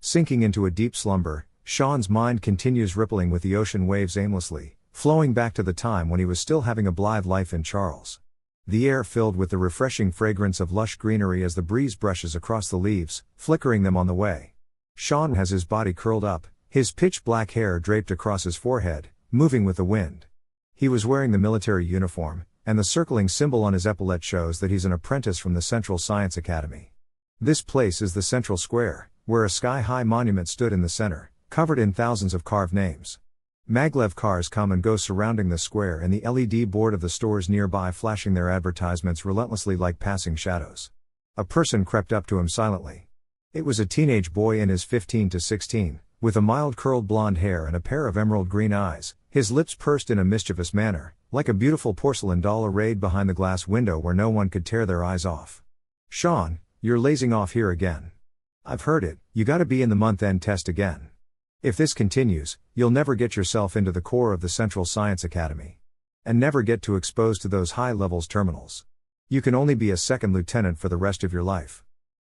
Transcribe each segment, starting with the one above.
Sinking into a deep slumber, Sean's mind continues rippling with the ocean waves aimlessly, flowing back to the time when he was still having a blithe life in Charles. The air filled with the refreshing fragrance of lush greenery as the breeze brushes across the leaves, flickering them on the way. Sean has his body curled up, his pitch black hair draped across his forehead, moving with the wind. He was wearing the military uniform, and the circling symbol on his epaulette shows that he's an apprentice from the Central Science Academy. This place is the Central Square, where a sky-high monument stood in the center, covered in thousands of carved names. Maglev cars come and go surrounding the square, and the LED board of the stores nearby flashing their advertisements relentlessly like passing shadows. A person crept up to him silently. It was a teenage boy in his 15 to 16, with a mild curled blonde hair and a pair of emerald green eyes, his lips pursed in a mischievous manner, like a beautiful porcelain doll arrayed behind the glass window where no one could tear their eyes off. "Sean, you're lazing off here again. I've heard it, you gotta be in the month-end test again. If this continues, you'll never get yourself into the core of the Central Science Academy. And never get too exposed to those high-levels terminals. You can only be a second lieutenant for the rest of your life.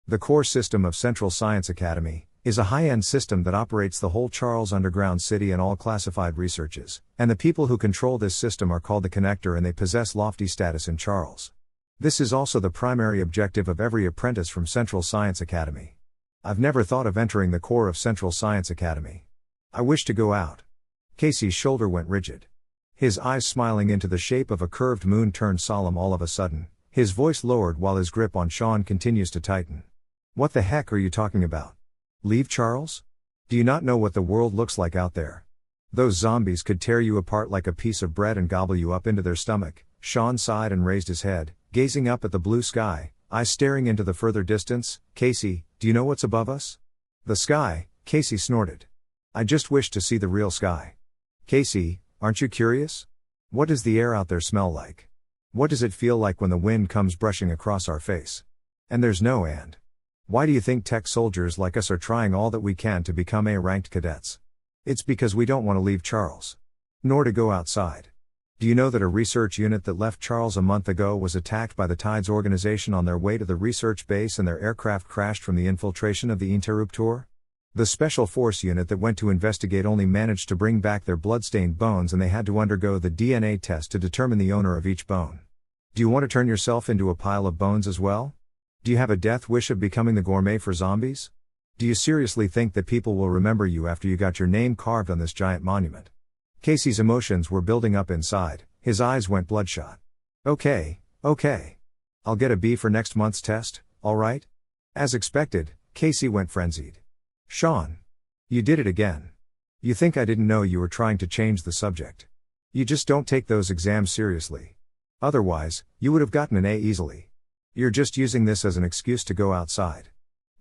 The core system of Central Science Academy is a high-end system that operates the whole Charles underground city and all classified researches, and the people who control this system are called the Connector, and they possess lofty status in Charles. This is also the primary objective of every apprentice from Central Science Academy. I've never thought of entering the core of Central Science Academy. I wish to go out." Casey's shoulder went rigid. His eyes smiling into the shape of a curved moon turned solemn all of a sudden, his voice lowered while his grip on Sean continues to tighten. "What the heck are you talking about? Leave Charles? Do you not know what the world looks like out there? Those zombies could tear you apart like a piece of bread and gobble you up into their stomach." Sean sighed and raised his head, gazing up at the blue sky, eyes staring into the further distance. "Casey, do you know what's above us?" "The sky," Casey snorted. "I just wish to see the real sky." "Casey, aren't you curious? What does the air out there smell like? What does it feel like when the wind comes brushing across our face? And there's no and. Why do you think tech soldiers like us are trying all that we can to become A-ranked cadets? It's because we don't want to leave Charles. Nor to go outside. Do you know that a research unit that left Charles a month ago was attacked by the Tides organization on their way to the research base, and their aircraft crashed from the infiltration of the Interruptor? The special force unit that went to investigate only managed to bring back their bloodstained bones, and they had to undergo the DNA test to determine the owner of each bone. Do you want to turn yourself into a pile of bones as well? Do you have a death wish of becoming the gourmet for zombies? Do you seriously think that people will remember you after you got your name carved on this giant monument?" Casey's emotions were building up inside, his eyes went bloodshot. Okay. I'll get a B for next month's test, alright?" As expected, Casey went frenzied. "Sean. You did it again. You think I didn't know you were trying to change the subject? You just don't take those exams seriously. Otherwise, you would have gotten an A easily. You're just using this as an excuse to go outside.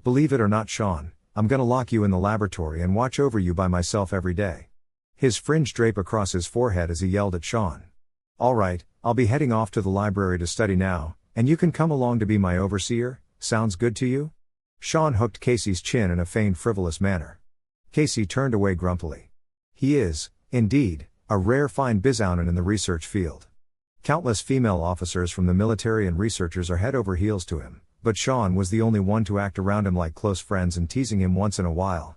Believe it or not, Sean, I'm gonna lock you in the laboratory and watch over you by myself every day." His fringe draped across his forehead as he yelled at Sean. "Alright, I'll be heading off to the library to study now, and you can come along to be my overseer. Sounds good to you?" Sean hooked Casey's chin in a feigned frivolous manner. Casey turned away grumpily. He is, indeed, a rare fine bizounen in the research field. Countless female officers from the military and researchers are head over heels to him, but Sean was the only one to act around him like close friends and teasing him once in a while.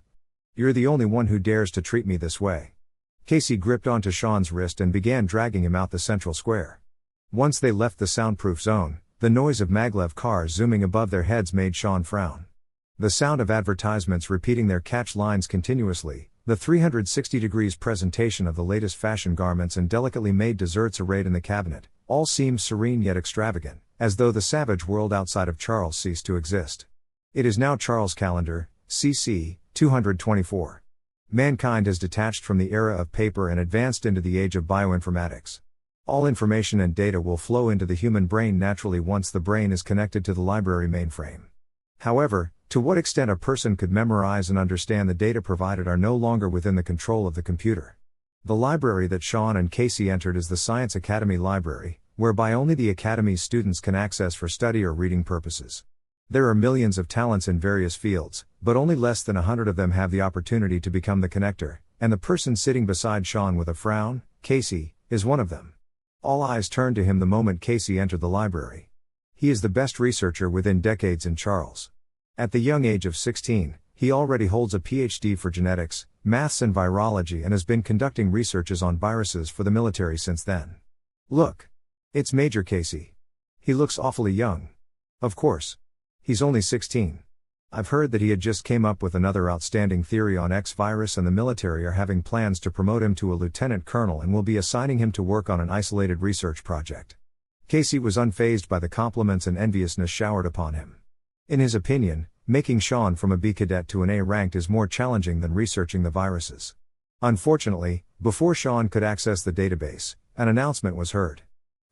"You're the only one who dares to treat me this way." Casey gripped onto Sean's wrist and began dragging him out the central square. Once they left the soundproof zone, the noise of maglev cars zooming above their heads made Sean frown. The sound of advertisements repeating their catch lines continuously, the 360 degrees presentation of the latest fashion garments and delicately made desserts arrayed in the cabinet, all seemed serene yet extravagant, as though the savage world outside of Charles ceased to exist. It is now Charles calendar, CC 224. Mankind has detached from the era of paper and advanced into the age of bioinformatics. All information and data will flow into the human brain naturally once the brain is connected to the library mainframe. However, to what extent a person could memorize and understand the data provided are no longer within the control of the computer. The library that Sean and Casey entered is the Science Academy Library, whereby only the Academy's students can access for study or reading purposes. There are millions of talents in various fields, but only less than 100 of them have the opportunity to become the connector, and the person sitting beside Sean with a frown, Casey, is one of them. All eyes turned to him the moment Casey entered the library. He is the best researcher within decades in Charles. At the young age of 16, He already holds a PhD for genetics, maths and virology and has been conducting researches on viruses for the military since then. Look. It's Major Casey. He looks awfully young. Of course. He's only 16. I've heard that he had just came up with another outstanding theory on X virus and the military are having plans to promote him to a lieutenant colonel and will be assigning him to work on an isolated research project. Casey was unfazed by the compliments and enviousness showered upon him. In his opinion, making Sean from a B cadet to an A ranked is more challenging than researching the viruses. Unfortunately, before Sean could access the database, an announcement was heard.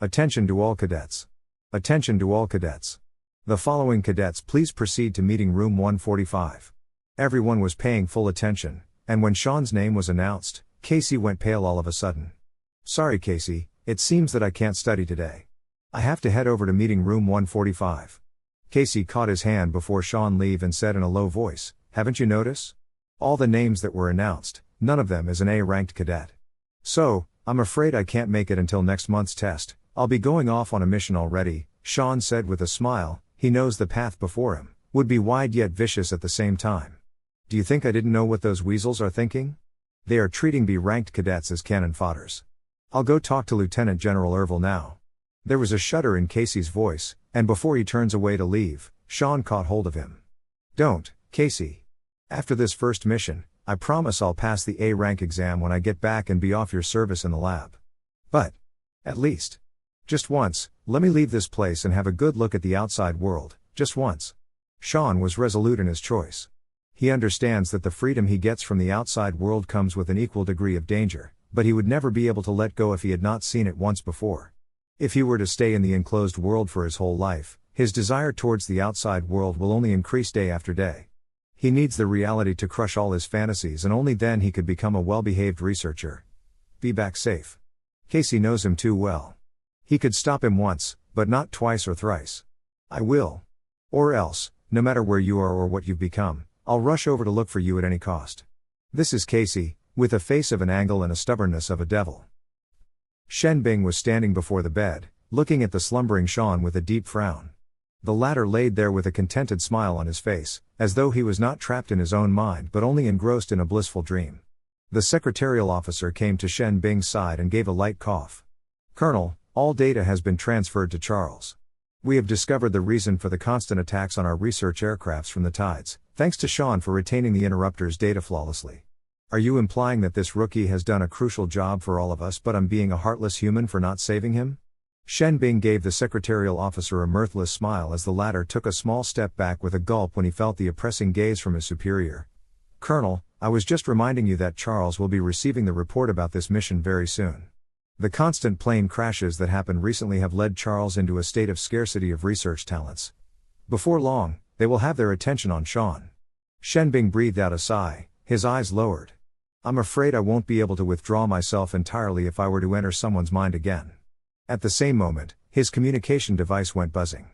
Attention to all cadets. Attention to all cadets. The following cadets please proceed to meeting room 145. Everyone was paying full attention, and when Sean's name was announced, Casey went pale all of a sudden. Sorry Casey, it seems that I can't study today. I have to head over to meeting room 145. Casey caught his hand before Sean leave and said in a low voice, haven't you noticed? All the names that were announced, none of them is an A-ranked cadet. So, I'm afraid I can't make it until next month's test. I'll be going off on a mission already, Sean said with a smile. He knows the path before him would be wide yet vicious at the same time. Do you think I didn't know what those weasels are thinking? They are treating B-ranked cadets as cannon fodders. I'll go talk to Lieutenant General Ervil now. There was a shudder in Casey's voice, and before he turns away to leave, Sean caught hold of him. Don't, Casey. After this first mission, I promise I'll pass the A-rank exam when I get back and be off your service in the lab. But, at least, just once, let me leave this place and have a good look at the outside world, just once. Sean was resolute in his choice. He understands that the freedom he gets from the outside world comes with an equal degree of danger, but he would never be able to let go if he had not seen it once before. If he were to stay in the enclosed world for his whole life, his desire towards the outside world will only increase day after day. He needs the reality to crush all his fantasies and only then he could become a well-behaved researcher. Be back safe. Casey knows him too well. He could stop him once, but not twice or thrice. I will. Or else, no matter where you are or what you've become, I'll rush over to look for you at any cost. This is Casey, with a face of an angle and a stubbornness of a devil. Shen Bing was standing before the bed, looking at the slumbering Sean with a deep frown. The latter laid there with a contented smile on his face, as though he was not trapped in his own mind but only engrossed in a blissful dream. The secretarial officer came to Shen Bing's side and gave a light cough. Colonel, all data has been transferred to Charles. We have discovered the reason for the constant attacks on our research aircrafts from the tides, thanks to Sean for retaining the interrupter's data flawlessly. Are you implying that this rookie has done a crucial job for all of us but I'm being a heartless human for not saving him? Shen Bing gave the secretarial officer a mirthless smile as the latter took a small step back with a gulp when he felt the oppressing gaze from his superior. Colonel, I was just reminding you that Charles will be receiving the report about this mission very soon. The constant plane crashes that happened recently have led Charles into a state of scarcity of research talents. Before long, they will have their attention on Sean. Shen Bing breathed out a sigh, his eyes lowered. I'm afraid I won't be able to withdraw myself entirely if I were to enter someone's mind again. At the same moment, his communication device went buzzing.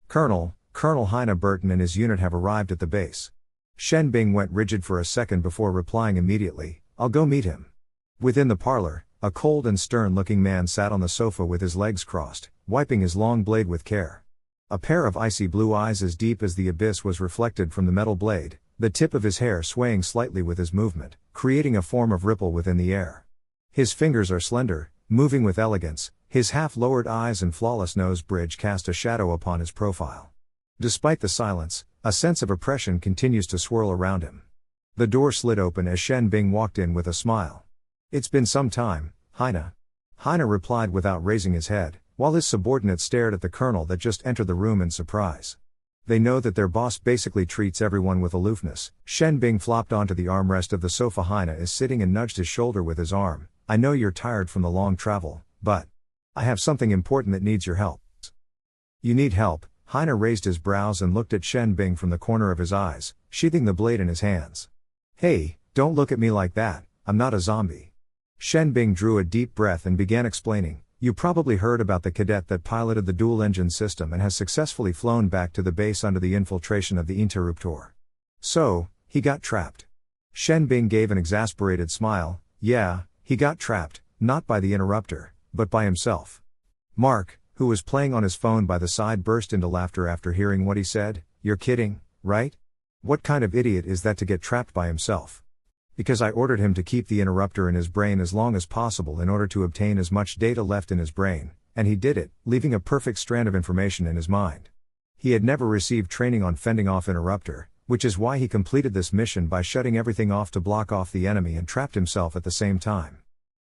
Colonel Heine Burton and his unit have arrived at the base. Shen Bing went rigid for a second before replying immediately, I'll go meet him. Within the parlor, a cold and stern-looking man sat on the sofa with his legs crossed, wiping his long blade with care. A pair of icy blue eyes as deep as the abyss was reflected from the metal blade, the tip of his hair swaying slightly with his movement, creating a form of ripple within the air. His fingers are slender, moving with elegance, his half-lowered eyes and flawless nose bridge cast a shadow upon his profile. Despite the silence, a sense of oppression continues to swirl around him. The door slid open as Shen Bing walked in with a smile. It's been some time, Heine. Heine replied without raising his head, while his subordinates stared at the colonel that just entered the room in surprise. They know that their boss basically treats everyone with aloofness. Shen Bing flopped onto the armrest of the sofa. Heine is sitting and nudged his shoulder with his arm. I know you're tired from the long travel, but I have something important that needs your help. You need help? Heine raised his brows and looked at Shen Bing from the corner of his eyes, sheathing the blade in his hands. Hey, don't look at me like that, I'm not a zombie. Shen Bing drew a deep breath and began explaining, you probably heard about the cadet that piloted the dual-engine system and has successfully flown back to the base under the infiltration of the interruptor. So, he got trapped. Shen Bing gave an exasperated smile. Yeah, he got trapped, not by the interrupter, but by himself. Mark, who was playing on his phone by the side, burst into laughter after hearing what he said. You're kidding, right? What kind of idiot is that to get trapped by himself? Because I ordered him to keep the interrupter in his brain as long as possible in order to obtain as much data left in his brain, and he did it, leaving a perfect strand of information in his mind. He had never received training on fending off interrupter, which is why he completed this mission by shutting everything off to block off the enemy and trapped himself at the same time.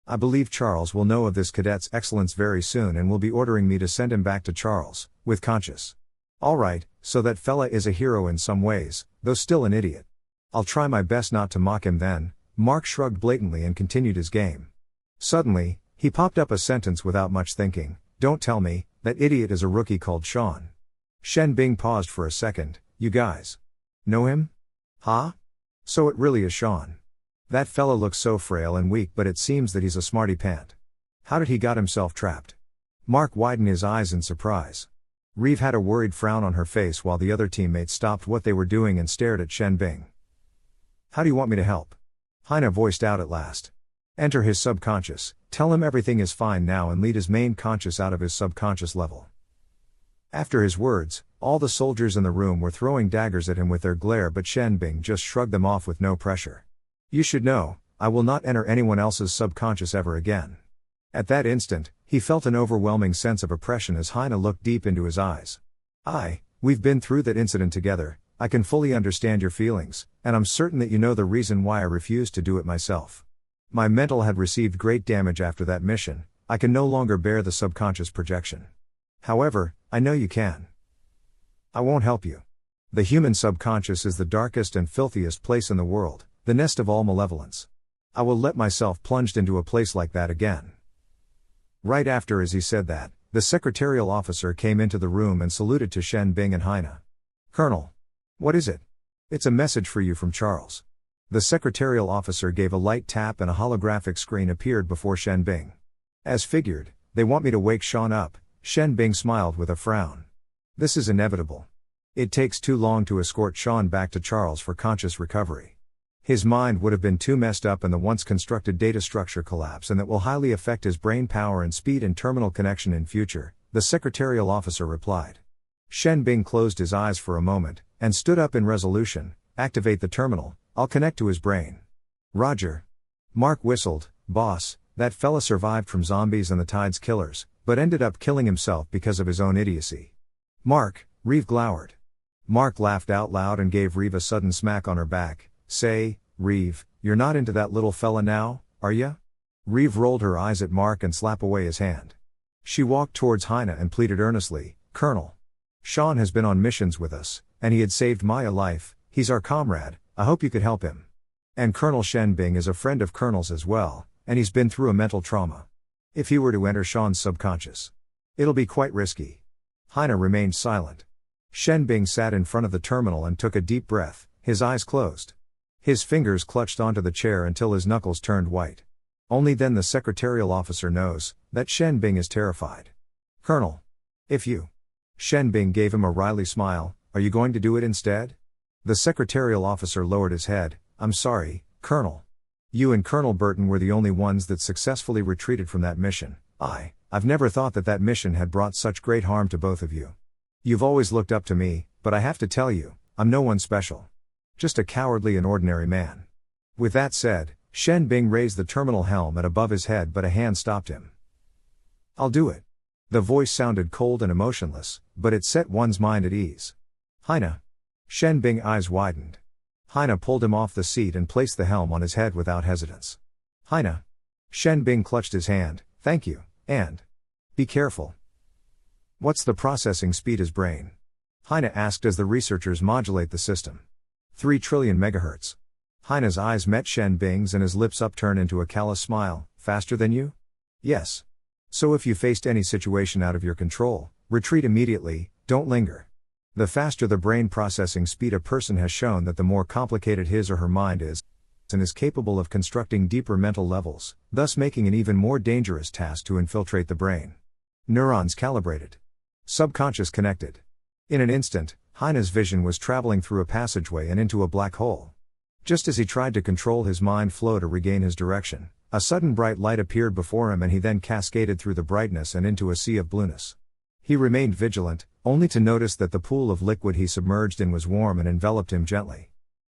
I believe Charles will know of this cadet's excellence very soon and will be ordering me to send him back to Charles, with conscience. Alright, so that fella is a hero in some ways, though still an idiot. I'll try my best not to mock him then. Mark shrugged blatantly and continued his game. Suddenly, he popped up a sentence without much thinking. Don't tell me, that idiot is a rookie called Sean. Shen Bing paused for a second. You guys know him? Huh? So it really is Sean. That fella looks so frail and weak, but it seems that he's a smarty pant. How did he got himself trapped? Mark widened his eyes in surprise. Reeve had a worried frown on her face while the other teammates stopped what they were doing and stared at Shen Bing. How do you want me to help? Heine voiced out at last. Enter his subconscious, tell him everything is fine now and lead his main conscious out of his subconscious level. After his words, all the soldiers in the room were throwing daggers at him with their glare, but Shen Bing just shrugged them off with no pressure. You should know, I will not enter anyone else's subconscious ever again. At that instant, he felt an overwhelming sense of oppression as Heine looked deep into his eyes. We've been through that incident together, I can fully understand your feelings, and I'm certain that you know the reason why I refused to do it myself. My mental had received great damage after that mission, I can no longer bear the subconscious projection. However, I know you can. I won't help you. The human subconscious is the darkest and filthiest place in the world, the nest of all malevolence. I will let myself plunged into a place like that again. Right after as he said that, the secretarial officer came into the room and saluted to Shen Bing and Heine. Colonel. What is it? It's a message for you from Charles. The secretarial officer gave a light tap and a holographic screen appeared before Shen Bing. As figured, they want me to wake Sean up. Shen Bing smiled with a frown. This is inevitable. It takes too long to escort Sean back to Charles for conscious recovery. His mind would have been too messed up and the once constructed data structure collapse, and that will highly affect his brain power and speed and terminal connection in future, the secretarial officer replied. Shen Bing closed his eyes for a moment, and stood up in resolution. Activate the terminal, I'll connect to his brain. Roger. Mark whistled. Boss, that fella survived from zombies and the Tide's killers, but ended up killing himself because of his own idiocy. Mark, Reeve glowered. Mark laughed out loud and gave Reeve a sudden smack on her back. Say, Reeve, you're not into that little fella now, are ya? Reeve rolled her eyes at Mark and slapped away his hand. She walked towards Heine and pleaded earnestly, Colonel. Sean has been on missions with us, and he had saved my life, he's our comrade, I hope you could help him. And Colonel Shen Bing is a friend of Colonel's as well, and he's been through a mental trauma. If he were to enter Sean's subconscious, it'll be quite risky. Heine remained silent. Shen Bing sat in front of the terminal and took a deep breath, his eyes closed. His fingers clutched onto the chair until his knuckles turned white. Only then the secretarial officer knows that Shen Bing is terrified. Colonel. If you. Shen Bing gave him a wry smile. Are you going to do it instead? The secretarial officer lowered his head. I'm sorry, Colonel. You and Colonel Burton were the only ones that successfully retreated from that mission. I've never thought that mission had brought such great harm to both of you. You've always looked up to me, but I have to tell you, I'm no one special. Just a cowardly and ordinary man. With that said, Shen Bing raised the terminal helmet above his head, but a hand stopped him. I'll do it. The voice sounded cold and emotionless, but it set one's mind at ease. Heine. Shen Bing eyes widened. Heine pulled him off the seat and placed the helm on his head without hesitance. Heine. Shen Bing clutched his hand. Thank you, and be careful. What's the processing speed his brain? Heine asked as the researchers modulate the system. 3 trillion megahertz. Heine's eyes met Shen Bing's and his lips upturned into a callous smile. Faster than you? Yes. So if you faced any situation out of your control, retreat immediately, don't linger. The faster the brain processing speed a person has shown that the more complicated his or her mind is, and is capable of constructing deeper mental levels, thus making an even more dangerous task to infiltrate the brain. Neurons calibrated. Subconscious connected. In an instant, Heine's vision was traveling through a passageway and into a black hole. Just as he tried to control his mind flow to regain his direction, a sudden bright light appeared before him, and he then cascaded through the brightness and into a sea of blueness. He remained vigilant, only to notice that the pool of liquid he submerged in was warm and enveloped him gently.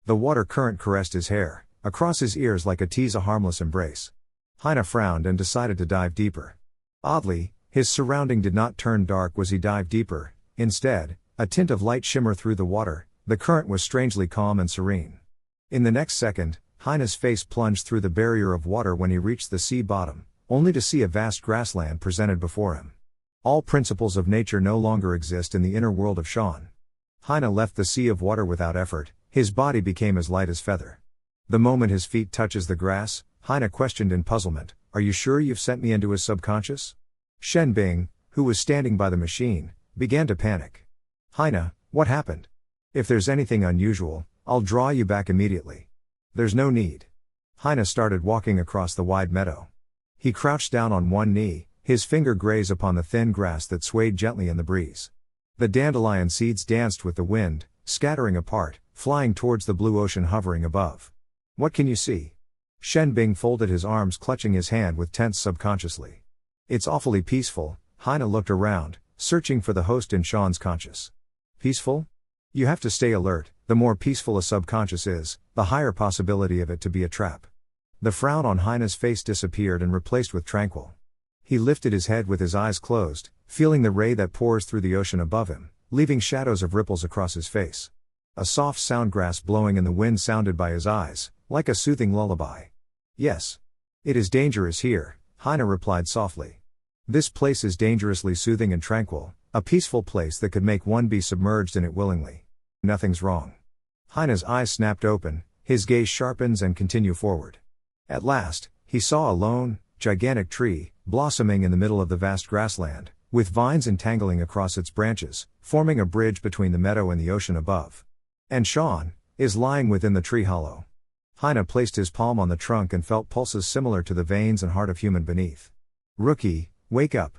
The water current caressed his hair, across his ears like a harmless embrace. Heine frowned and decided to dive deeper. Oddly, his surrounding did not turn dark as he dived deeper. Instead, a tint of light shimmered through the water. The current was strangely calm and serene. In the next second, Heine's face plunged through the barrier of water when he reached the sea bottom, only to see a vast grassland presented before him. All principles of nature no longer exist in the inner world of Sean. Heine left the sea of water without effort. His body became as light as feather. The moment his feet touches the grass, Heine questioned in puzzlement, "Are you sure you've sent me into his subconscious?" Shen Bing, who was standing by the machine, began to panic. "Heine, what happened? If there's anything unusual, I'll draw you back immediately." "There's no need." Heine started walking across the wide meadow. He crouched down on one knee, his finger grazed upon the thin grass that swayed gently in the breeze. The dandelion seeds danced with the wind, scattering apart, flying towards the blue ocean hovering above. "What can you see?" Shen Bing folded his arms, clutching his hand with tense subconsciously. "It's awfully peaceful." Heine looked around, searching for the host in Sean's conscious. "Peaceful? You have to stay alert. The more peaceful a subconscious is, the higher possibility of it to be a trap." The frown on Heine's face disappeared and replaced with tranquil. He lifted his head with his eyes closed, feeling the ray that pours through the ocean above him, leaving shadows of ripples across his face. A soft soundgrass blowing in the wind sounded by his eyes, like a soothing lullaby. "Yes. It is dangerous here," Heine replied softly. "This place is dangerously soothing and tranquil, a peaceful place that could make one be submerged in it willingly. Nothing's wrong." Heine's eyes snapped open, his gaze sharpens and continue forward. At last, he saw a lone, gigantic tree, blossoming in the middle of the vast grassland, with vines entangling across its branches, forming a bridge between the meadow and the ocean above. "And Sean is lying within the tree hollow." Heine placed his palm on the trunk and felt pulses similar to the veins and heart of human beneath. "Rookie, wake up."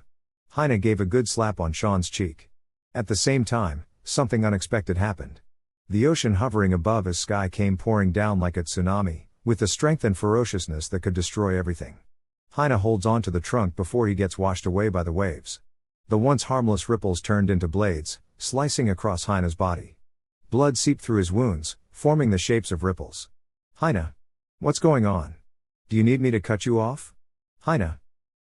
Heine gave a good slap on Sean's cheek. At the same time, something unexpected happened. The ocean hovering above his sky came pouring down like a tsunami, with the strength and ferociousness that could destroy everything. Heine holds onto the trunk before he gets washed away by the waves. The once harmless ripples turned into blades, slicing across Heine's body. Blood seeped through his wounds, forming the shapes of ripples. "Heine, what's going on? Do you need me to cut you off?" "Heine."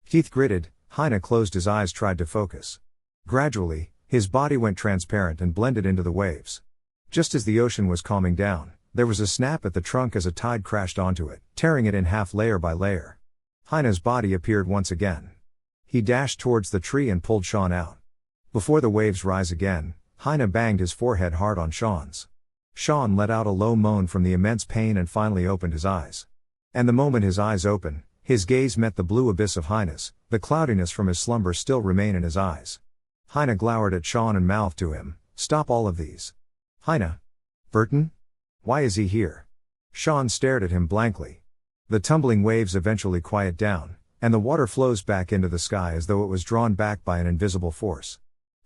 Teeth gritted, Heine closed his eyes, tried to focus. Gradually, his body went transparent and blended into the waves. Just as the ocean was calming down, there was a snap at the trunk as a tide crashed onto it, tearing it in half layer by layer. Heine's body appeared once again. He dashed towards the tree and pulled Sean out. Before the waves rise again, Heine banged his forehead hard on Sean's. Sean let out a low moan from the immense pain and finally opened his eyes. And the moment his eyes opened, his gaze met the blue abyss of Heine's. The cloudiness from his slumber still remained in his eyes. Heine glowered at Sean and mouthed to him, "Stop all of these." "Heine? Burton? Why is he here?" Sean stared at him blankly. The tumbling waves eventually quiet down, and the water flows back into the sky as though it was drawn back by an invisible force.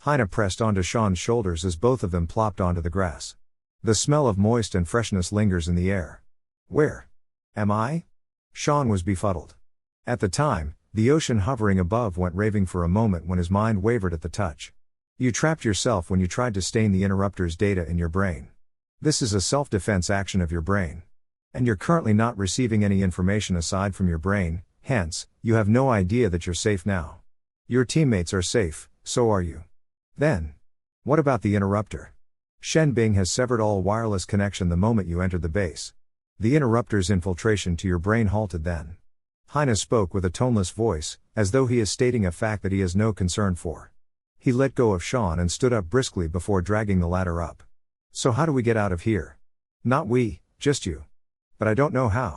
Heine pressed onto Sean's shoulders as both of them plopped onto the grass. The smell of moist and freshness lingers in the air. "Where am I?" Sean was befuddled. At the time, the ocean hovering above went raving for a moment when his mind wavered at the touch. You trapped yourself when you tried to stain the interrupter's data in your brain. This is a self-defense action of your brain. And you're currently not receiving any information aside from your brain, hence, you have no idea that you're safe now. Your teammates are safe, so are you. Then, what about the interrupter? Shen Bing has severed all wireless connection the moment you entered the base. The interrupter's infiltration to your brain halted then. Heine spoke with a toneless voice, as though he is stating a fact that he has no concern for. He let go of Sean and stood up briskly before dragging the ladder up. "So how do we get out of here?" "Not we, just you. But I don't know how."